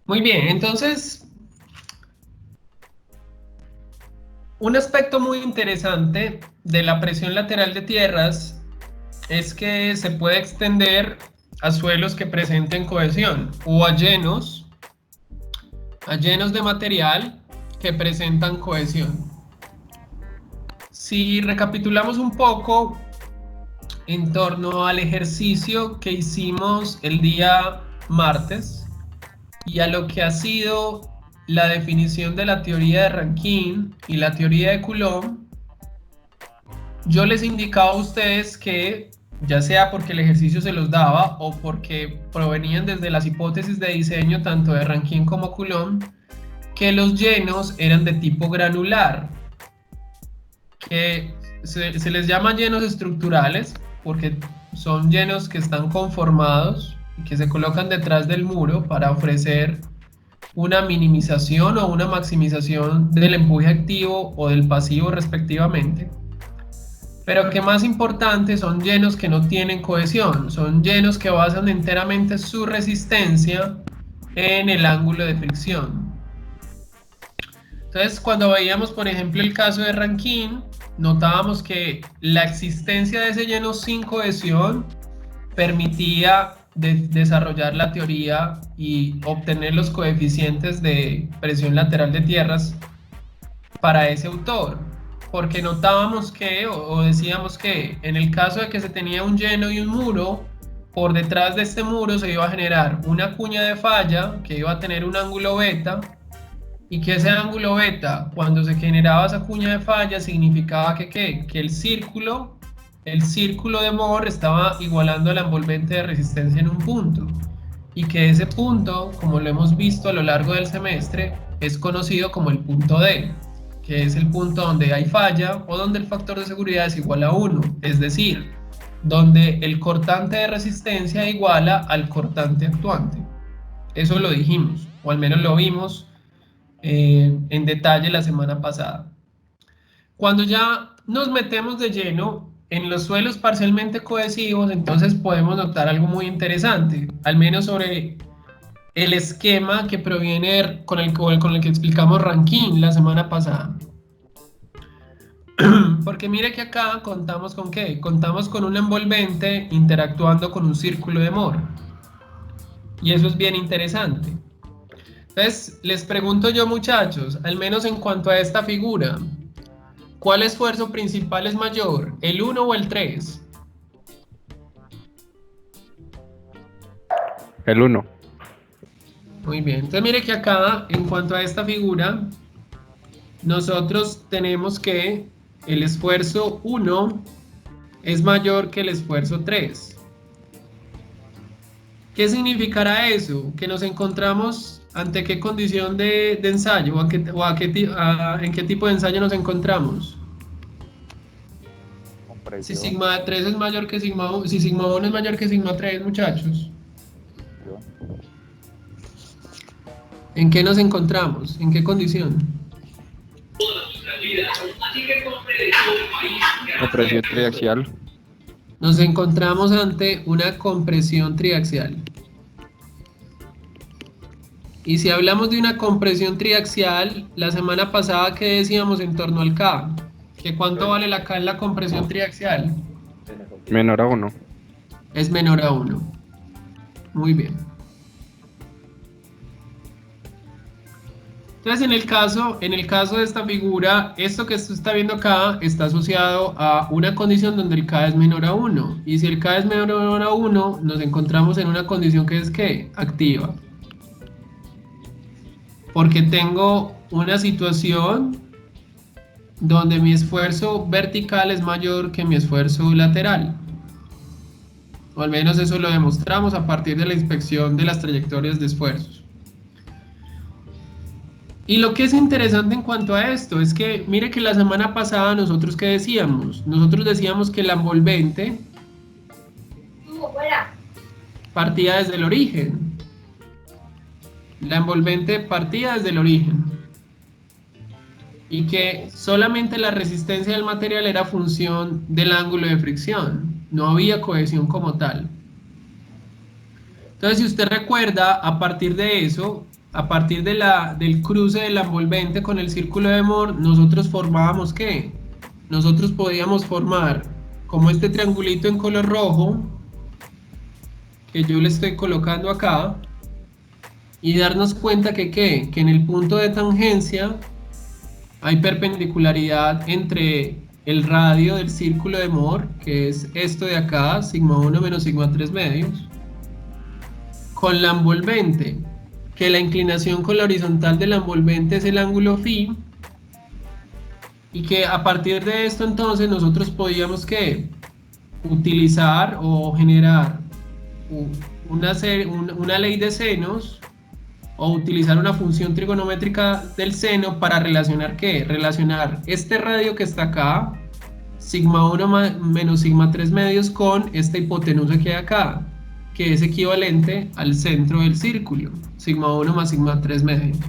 Muy bien, entonces, un aspecto muy interesante de la presión lateral de tierras es que se puede extender a suelos que presenten cohesión o a llenos de material que presentan cohesión. Si recapitulamos un poco en torno al ejercicio que hicimos el día martes y a lo que ha sido la definición de la teoría de Rankine y la teoría de Coulomb, yo les indicaba a ustedes que, ya sea porque el ejercicio se los daba o porque provenían desde las hipótesis de diseño tanto de Rankine como Coulomb, que los llenos eran de tipo granular, que se les llama llenos estructurales porque son llenos que están conformados y que se colocan detrás del muro para ofrecer una minimización o una maximización del empuje activo o del pasivo respectivamente. Pero que más importante, son llenos que no tienen cohesión, son llenos que basan enteramente su resistencia en el ángulo de fricción. Entonces, cuando veíamos, por ejemplo, el caso de Rankine, notábamos que la existencia de ese lleno sin cohesión permitía desarrollar la teoría y obtener los coeficientes de presión lateral de tierras para ese autor, porque notábamos que, o decíamos que en el caso de que se tenía un lleno y un muro, por detrás de este muro se iba a generar una cuña de falla que iba a tener un ángulo beta, y que ese ángulo beta, cuando se generaba esa cuña de falla, significaba que el círculo de Mohr estaba igualando a la envolvente de resistencia en un punto, y que ese punto, como lo hemos visto a lo largo del semestre, es conocido como el punto D, que es el punto donde hay falla o donde el factor de seguridad es igual a 1, es decir, donde el cortante de resistencia iguala al cortante actuante. Eso lo dijimos, o al menos lo vimos en detalle la semana pasada. Cuando ya nos metemos de lleno en los suelos parcialmente cohesivos, entonces podemos notar algo muy interesante, al menos sobre el esquema que proviene con el que explicamos Rankine la semana pasada. Porque mire que acá contamos con qué, contamos con un envolvente interactuando con un círculo de Mohr. Y eso es bien interesante. Entonces, les pregunto yo, muchachos, al menos en cuanto a esta figura, ¿cuál esfuerzo principal es mayor, el 1 o el 3? El uno. Muy bien, entonces mire que acá, en cuanto a esta figura, nosotros tenemos que el esfuerzo 1 es mayor que el esfuerzo 3. ¿Qué significará eso? Que nos encontramos ante qué condición de ensayo en qué tipo de ensayo nos encontramos. Si Compresión. sigma 3 es mayor que sigma 1, si sigma 1 es mayor que sigma 3, muchachos. ¿En qué nos encontramos? ¿En qué condición? Compresión triaxial. Nos encontramos ante una compresión triaxial. Y si hablamos de una compresión triaxial, la semana pasada, ¿qué decíamos en torno al K? ¿Que cuánto vale la K en la compresión triaxial? Menor a 1. Es menor a 1. Muy bien. Entonces, en el caso de esta figura, esto que usted está viendo acá está asociado a una condición donde el K es menor a 1. Y si el K es menor a 1, nos encontramos en una condición que es ¿qué? Activa. Porque tengo una situación donde mi esfuerzo vertical es mayor que mi esfuerzo lateral. O al menos eso lo demostramos a partir de la inspección de las trayectorias de esfuerzos. Y lo que es interesante en cuanto a esto es que, mire que la semana pasada nosotros ¿qué decíamos? Nosotros decíamos que la envolvente partía desde el origen. La envolvente partía desde el origen. Y que solamente la resistencia del material era función del ángulo de fricción. No había cohesión como tal. Entonces, si usted recuerda, a partir de eso, a partir del cruce de la envolvente con el círculo de Moore, nosotros formábamos ¿qué? Nosotros podíamos formar como este triangulito en color rojo, que yo le estoy colocando acá, y darnos cuenta que ¿qué? Que en el punto de tangencia hay perpendicularidad entre el radio del círculo de Moore, que es esto de acá, sigma 1 menos sigma 3 medios, con la envolvente, que la inclinación con la horizontal de la envolvente es el ángulo phi, y que a partir de esto entonces nosotros podíamos ¿qué? Utilizar o generar una ley de senos, o utilizar una función trigonométrica del seno para relacionar ¿qué? Relacionar este radio que está acá, sigma 1 menos sigma 3 medios, con esta hipotenusa que hay acá, que es equivalente al centro del círculo, sigma 1 más sigma 3 medios.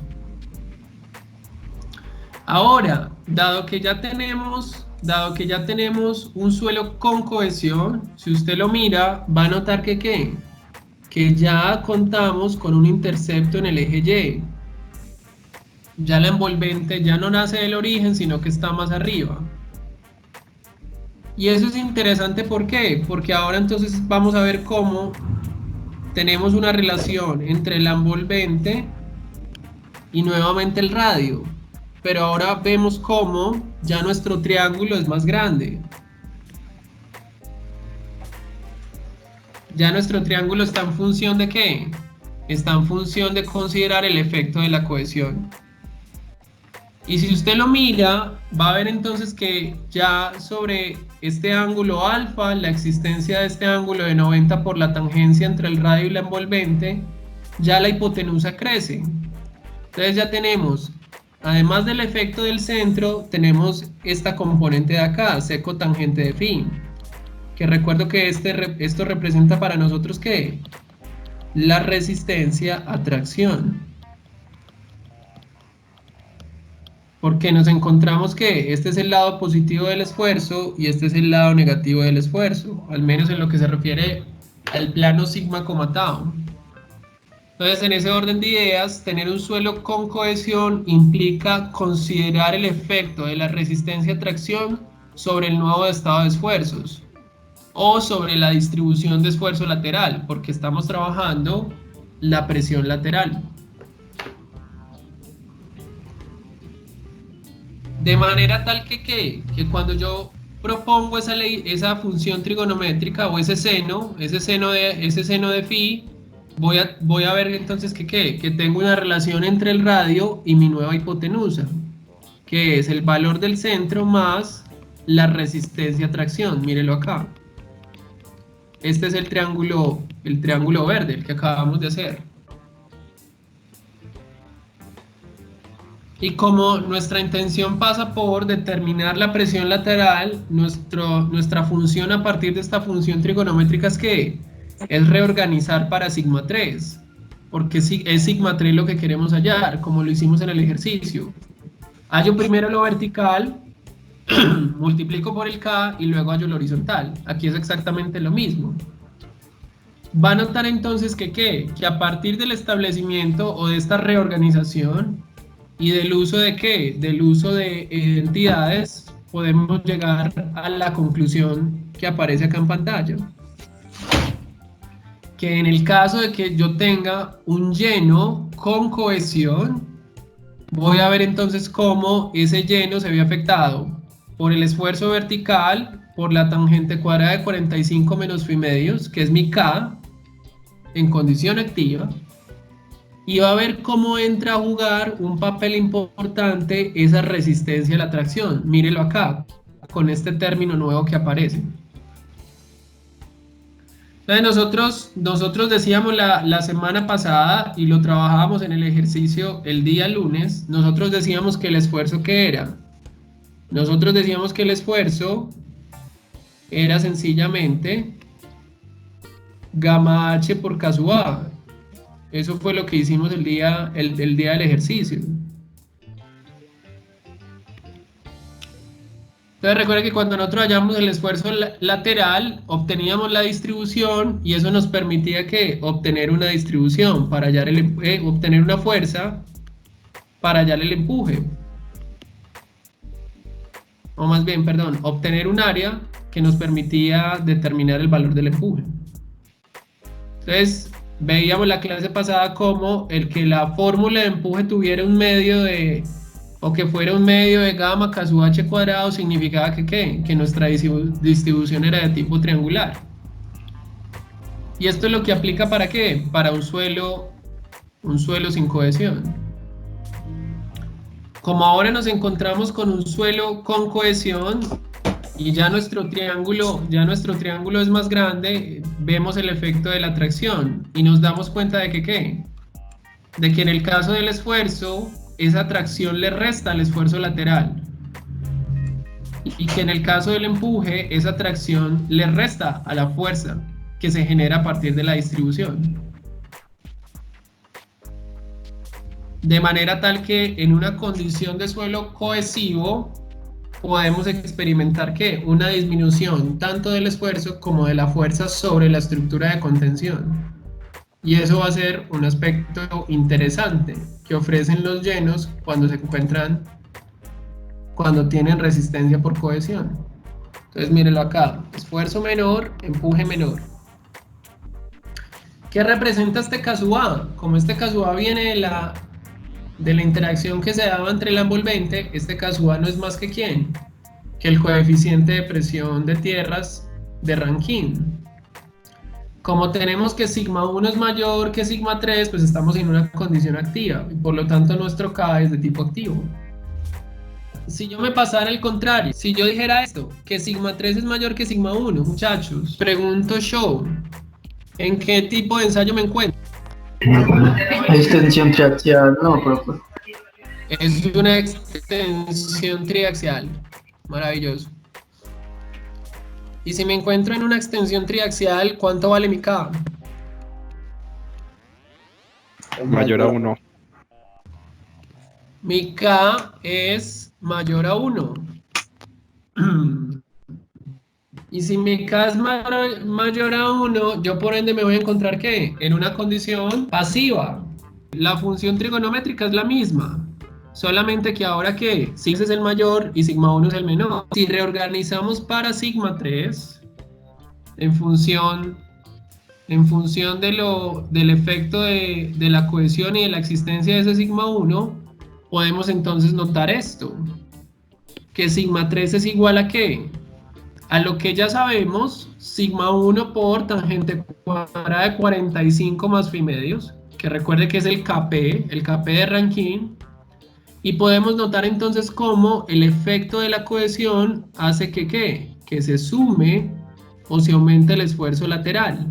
Ahora, dado que ya tenemos un suelo con cohesión, si usted lo mira, va a notar que ¿qué? Que ya contamos con un intercepto en el eje Y. Ya la envolvente ya no nace del origen, sino que está más arriba. Y eso es interesante, ¿por qué? Porque ahora entonces vamos a ver cómo tenemos una relación entre la envolvente y nuevamente el radio. Pero ahora vemos cómo ya nuestro triángulo es más grande. Ya nuestro triángulo está en función de ¿qué? Está en función de considerar el efecto de la cohesión. Y si usted lo mira, va a ver entonces que ya sobre este ángulo alfa, la existencia de este ángulo de 90 por la tangencia entre el radio y la envolvente, ya la hipotenusa crece. Entonces ya tenemos, además del efecto del centro, tenemos esta componente de acá, secotangente de phi, que recuerdo que esto representa para nosotros ¿qué? La resistencia a tracción. Porque nos encontramos que este es el lado positivo del esfuerzo y este es el lado negativo del esfuerzo, al menos en lo que se refiere al plano sigma, tau. Entonces, en ese orden de ideas, tener un suelo con cohesión implica considerar el efecto de la resistencia a tracción sobre el nuevo estado de esfuerzos o sobre la distribución de esfuerzo lateral, porque estamos trabajando la presión lateral. De manera tal que cuando yo propongo esa función trigonométrica o ese seno de phi, voy a ver entonces que tengo una relación entre el radio y mi nueva hipotenusa, que es el valor del centro más la resistencia a tracción. Mírelo acá. Este es el triángulo verde, el que acabamos de hacer. Y como nuestra intención pasa por determinar la presión lateral, nuestra función a partir de esta función trigonométrica es reorganizar para sigma 3, porque es sigma 3 lo que queremos hallar, como lo hicimos en el ejercicio. Hallo primero lo vertical, multiplico por el K y luego hallo lo horizontal. Aquí es exactamente lo mismo. Va a notar entonces que a partir del establecimiento o de esta reorganización y del uso de del uso de identidades, podemos llegar a la conclusión que aparece acá en pantalla. Que en el caso de que yo tenga un lleno con cohesión, voy a ver entonces cómo ese lleno se ve afectado por el esfuerzo vertical, por la tangente cuadrada de 45 menos phi medios, que es mi K, en condición activa, y va a ver cómo entra a jugar un papel importante esa resistencia a la tracción. Mírelo acá, con este término nuevo que aparece. Entonces nosotros decíamos la semana pasada, y lo trabajábamos en el ejercicio el día lunes, nosotros decíamos que el esfuerzo, ¿qué era? Nosotros decíamos que el esfuerzo era sencillamente gamma h por K sub A. Eso fue lo que hicimos el día del ejercicio. Entonces recuerda que cuando nosotros hallamos el esfuerzo lateral, obteníamos la distribución y eso nos permitía que obtener una distribución para hallar obtener una fuerza para hallar el empuje. O más bien, perdón, obtener un área que nos permitía determinar el valor del empuje. Entonces, veíamos la clase pasada como el que la fórmula de empuje tuviera un medio de, o que fuera un medio de gamma k sub h cuadrado, significaba que ¿qué? Que nuestra distribución era de tipo triangular. Y esto es lo que aplica ¿para qué? Para un suelo sin cohesión. Como ahora nos encontramos con un suelo con cohesión y ya nuestro triángulo es más grande, vemos el efecto de la atracción y nos damos cuenta de que ¿qué? De que en el caso del esfuerzo, esa atracción le resta al esfuerzo lateral. Y que en el caso del empuje, esa atracción le resta a la fuerza que se genera a partir de la distribución. De manera tal que en una condición de suelo cohesivo podemos experimentar ¿qué? Una disminución tanto del esfuerzo como de la fuerza sobre la estructura de contención. Y eso va a ser un aspecto interesante que ofrecen los llenos cuando tienen resistencia por cohesión. Entonces mírenlo acá, esfuerzo menor, empuje menor. ¿Qué representa este caso A? Como este caso A viene de la interacción que se daba entre el envolvente, este caso A no es más que ¿quién? Que el coeficiente de presión de tierras de Rankine. Como tenemos que sigma 1 es mayor que sigma 3, pues estamos en una condición activa y por lo tanto nuestro K es de tipo activo. Si yo me pasara al contrario, si yo dijera esto, que sigma 3 es mayor que sigma 1, muchachos, pregunto yo, ¿en qué tipo de ensayo me encuentro? Extensión triaxial, no, profe. Es una extensión triaxial, maravilloso. Y si me encuentro en una extensión triaxial, ¿cuánto vale mi K? Mayor a 1. Mi K es mayor a 1. Y si mi K es mayor a 1, yo por ende me voy a encontrar ¿qué? En una condición pasiva. La función trigonométrica es la misma. Solamente que ahora que sigma es el mayor y sigma 1 es el menor. Si reorganizamos para sigma 3, en función del efecto de la cohesión y de la existencia de ese sigma 1, podemos entonces notar esto. Que sigma 3 es igual a ¿qué? A lo que ya sabemos, sigma 1 por tangente cuadrada de 45 más phi medios, que recuerde que es el KP de Rankine. Y podemos notar entonces cómo el efecto de la cohesión hace que ¿qué? Que se sume o se aumente el esfuerzo lateral.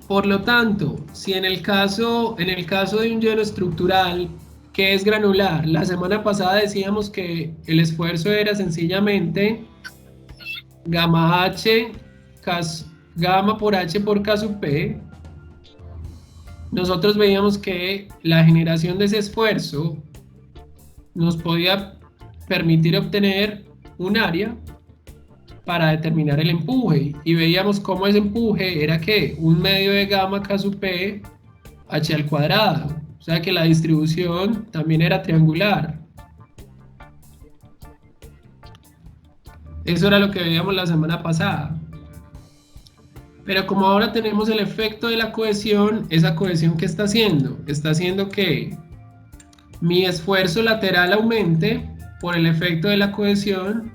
Por lo tanto, si en el caso de un hielo estructural que es granular, la semana pasada decíamos que el esfuerzo era sencillamente gamma por H por K sub P. Nosotros veíamos que la generación de ese esfuerzo nos podía permitir obtener un área para determinar el empuje y veíamos cómo ese empuje era ¿qué? Un medio de gamma K sub P H al cuadrado, o sea que la distribución también era triangular. Eso era lo que veíamos la semana pasada. Pero como ahora tenemos el efecto de la cohesión, esa cohesión ¿qué está haciendo? Está haciendo que mi esfuerzo lateral aumente por el efecto de la cohesión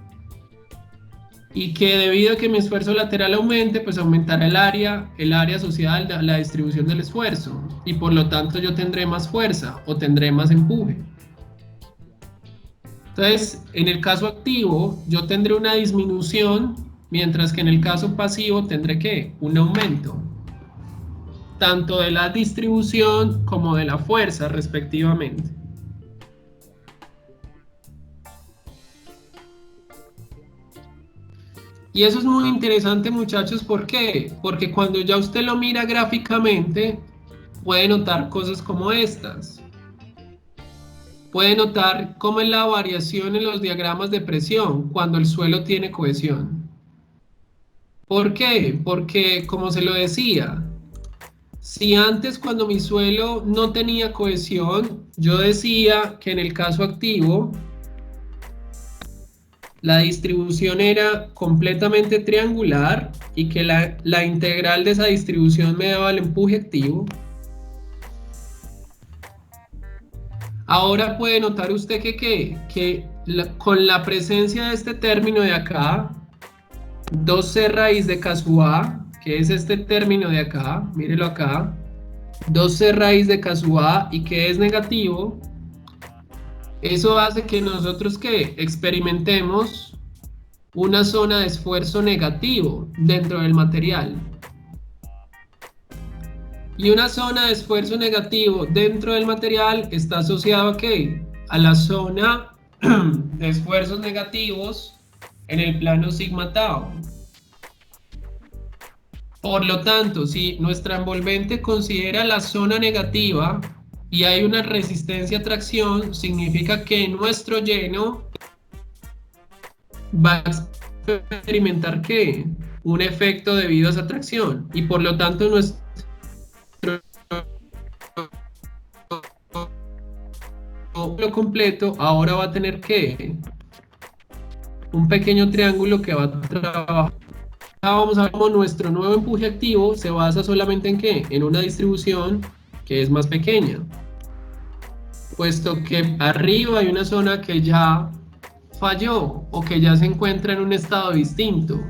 y que debido a que mi esfuerzo lateral aumente, pues aumentará el área asociada a la distribución del esfuerzo y por lo tanto yo tendré más fuerza o tendré más empuje. Entonces, en el caso activo, yo tendré una disminución, mientras que en el caso pasivo tendré ¿qué? Un aumento, tanto de la distribución como de la fuerza respectivamente. Y eso es muy interesante, muchachos, ¿por qué? Porque cuando ya usted lo mira gráficamente, puede notar cosas como estas. puede notar cómo es la variación en los diagramas de presión cuando el suelo tiene cohesión. ¿Por qué? Porque, como se lo decía, si antes cuando mi suelo no tenía cohesión, yo decía que en el caso activo, la distribución era completamente triangular y que la integral de esa distribución me daba el empuje activo. Ahora puede notar usted con la presencia de este término de acá, 2c raíz de k sub a, que es este término de acá, mírelo acá, 2c raíz de k sub a y que es negativo, eso hace que nosotros experimentemos una zona de esfuerzo negativo dentro del material. Y una zona de esfuerzo negativo dentro del material está asociado ¿a qué? A la zona de esfuerzos negativos en el plano sigma tau. Por lo tanto, si nuestra envolvente considera la zona negativa y hay una resistencia a tracción, significa que nuestro lleno va a experimentar ¿qué? Un efecto debido a esa tracción y por lo tanto nuestro lo completo ahora va a tener que un pequeño triángulo que va a trabajar. Vamos a ver cómo nuestro nuevo empuje activo se basa solamente en ¿qué? En una distribución que es más pequeña, puesto que arriba hay una zona que ya falló o que ya se encuentra en un estado distinto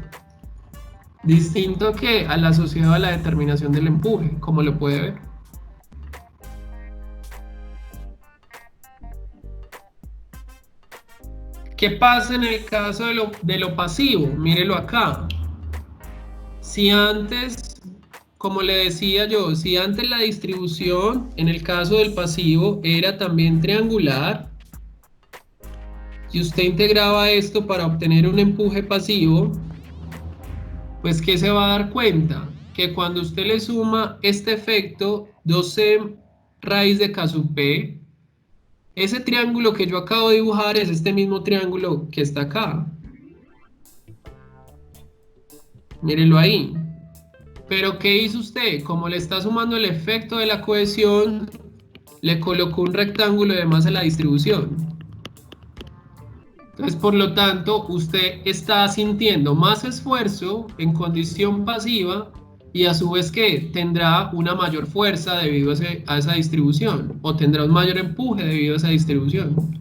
que al asociado a la determinación del empuje, como lo puede ver. ¿Qué pasa en el caso de lo pasivo? Mírelo acá. Si antes, como le decía yo, si antes la distribución en el caso del pasivo era también triangular y usted integraba esto para obtener un empuje pasivo, pues ¿qué se va a dar cuenta? Que cuando usted le suma este efecto 2c raíz de k sub p, ese triángulo que yo acabo de dibujar es este mismo triángulo que está acá. Mírenlo ahí. Pero ¿qué hizo usted? Como le está sumando el efecto de la cohesión, le colocó un rectángulo de más a la distribución. Entonces, por lo tanto, usted está sintiendo más esfuerzo en condición pasiva y a su vez que tendrá una mayor fuerza debido a esa distribución o tendrá un mayor empuje debido a esa distribución.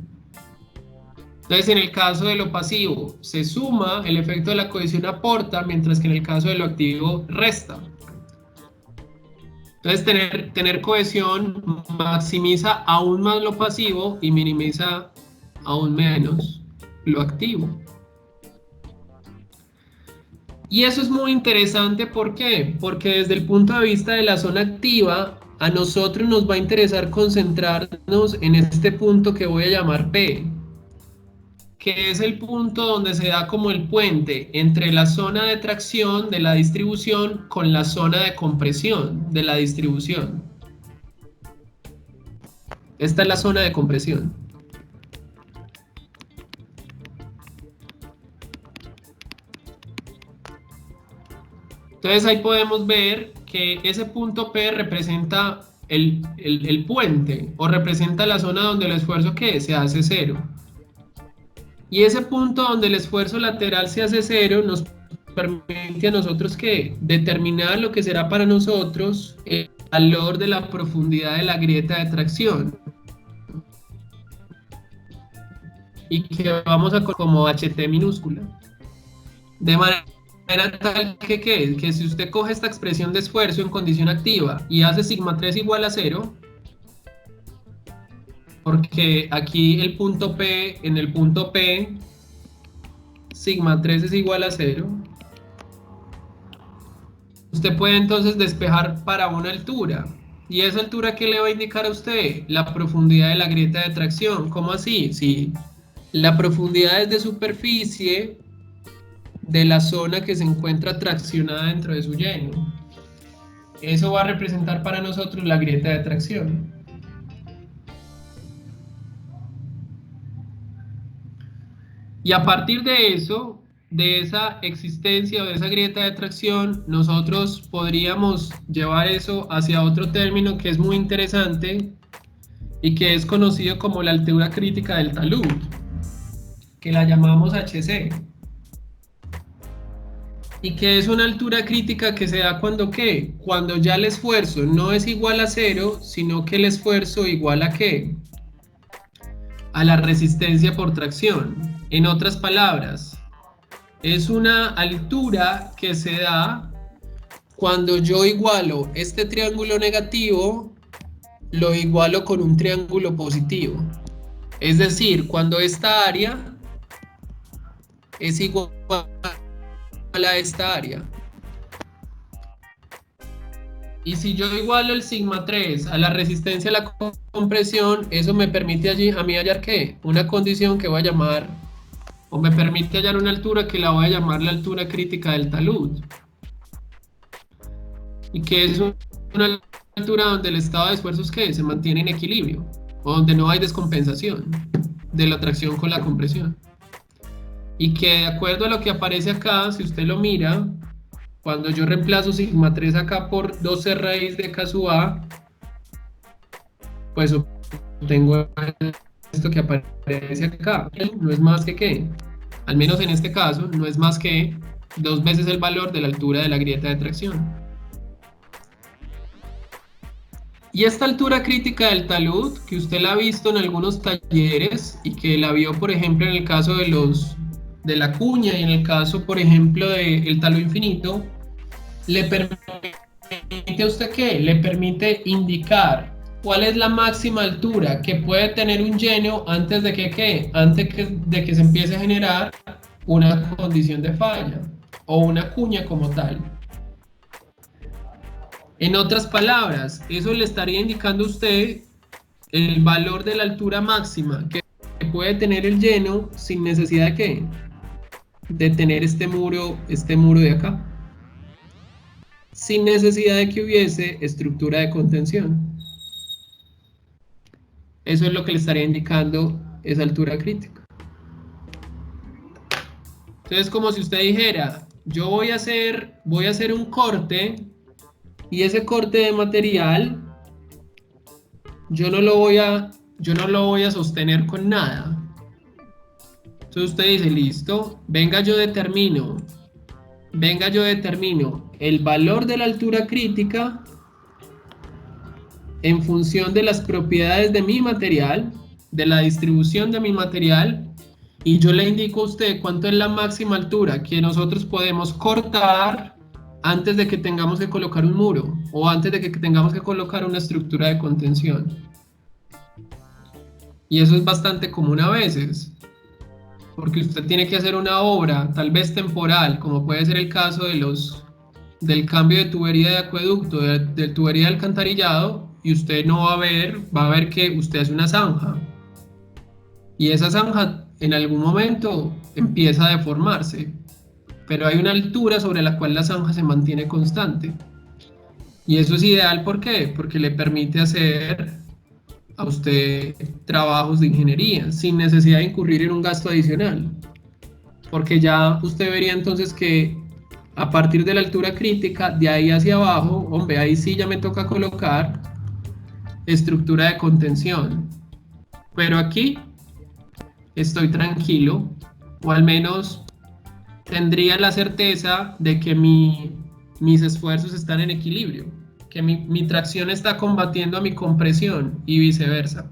Entonces, en el caso de lo pasivo, se suma, el efecto de la cohesión aporta, mientras que en el caso de lo activo, resta. Entonces, tener cohesión maximiza aún más lo pasivo y minimiza aún menos lo activo. Y eso es muy interesante, ¿por qué? Porque desde el punto de vista de la zona activa, a nosotros nos va a interesar concentrarnos en este punto que voy a llamar P, que es el punto donde se da como el puente entre la zona de tracción de la distribución con la zona de compresión de la distribución. Esta es la zona de compresión. Entonces ahí podemos ver que ese punto P representa el puente o representa la zona donde el esfuerzo ¿qué? Se hace cero. Y ese punto donde el esfuerzo lateral se hace cero nos permite a nosotros que determinar lo que será para nosotros el valor de la profundidad de la grieta de tracción. Y que vamos a como HT minúscula. De manera tal que si usted coge esta expresión de esfuerzo en condición activa y hace sigma 3 igual a 0, porque aquí el punto P, en el punto P, sigma 3 es igual a 0, usted puede entonces despejar para una altura. ¿Y esa altura qué le va a indicar a usted? La profundidad de la grieta de tracción. ¿Cómo así? Si la profundidad es de superficie de la zona que se encuentra traccionada dentro de su lleno. Eso va a representar para nosotros la grieta de tracción. Y a partir de eso, de esa existencia o de esa grieta de tracción, nosotros podríamos llevar eso hacia otro término que es muy interesante y que es conocido como la altura crítica del talud, que la llamamos HC. ¿Y qué es una altura crítica que se da cuando qué? Cuando ya el esfuerzo no es igual a 0, sino que el esfuerzo igual a ¿qué? A la resistencia por tracción. En otras palabras, es una altura que se da cuando yo igualo este triángulo negativo, lo igualo con un triángulo positivo. Es decir, cuando esta área es igual a esta área. Y si yo igualo el sigma 3 a la resistencia a la compresión, eso me permite a mí hallar ¿qué? Una condición que voy a llamar, o me permite hallar una altura que la voy a llamar la altura crítica del talud. Y que es una altura donde el estado de esfuerzos ¿qué? Se mantiene en equilibrio, o donde no hay descompensación de la tracción con la compresión. Y que de acuerdo a lo que aparece acá, si usted lo mira, cuando yo reemplazo sigma 3 acá por 12 raíz de K sub A, pues obtengo esto que aparece acá. No es más que ¿qué? Al menos en este caso, no es más que 2 veces el valor de la altura de la grieta de tracción. Y esta altura crítica del talud, que usted la ha visto en algunos talleres y que la vio, por ejemplo, en el caso de la cuña y en el caso, por ejemplo, del talud infinito, le permite a usted ¿qué? Le permite indicar cuál es la máxima altura que puede tener un lleno antes de que ¿qué? Antes de que se empiece a generar una condición de falla o una cuña como tal. En otras palabras, eso le estaría indicando a usted el valor de la altura máxima que puede tener el lleno sin necesidad de ¿qué? De tener este muro de acá, sin necesidad de que hubiese estructura de contención. Eso es lo que le estaría indicando esa altura crítica. Entonces, como si usted dijera, yo voy a hacer un corte, y ese corte de material yo no lo voy a sostener con nada. Entonces usted dice, listo, venga yo determino el valor de la altura crítica en función de las propiedades de mi material, de la distribución de mi material, y yo le indico a usted cuánto es la máxima altura que nosotros podemos cortar antes de que tengamos que colocar un muro o antes de que tengamos que colocar una estructura de contención. Y eso es bastante común a veces, porque usted tiene que hacer una obra, tal vez temporal, como puede ser el caso del cambio de tubería de acueducto, de tubería de alcantarillado, y usted no va a ver que usted hace una zanja. Y esa zanja en algún momento empieza a deformarse, pero hay una altura sobre la cual la zanja se mantiene constante. Y eso es ideal, ¿por qué? Porque le permite hacer a usted trabajos de ingeniería sin necesidad de incurrir en un gasto adicional, porque ya usted vería entonces que a partir de la altura crítica, de ahí hacia abajo, hombre, ahí sí ya me toca colocar estructura de contención, pero aquí estoy tranquilo, o al menos tendría la certeza de que mis esfuerzos están en equilibrio, que mi tracción está combatiendo a mi compresión y viceversa.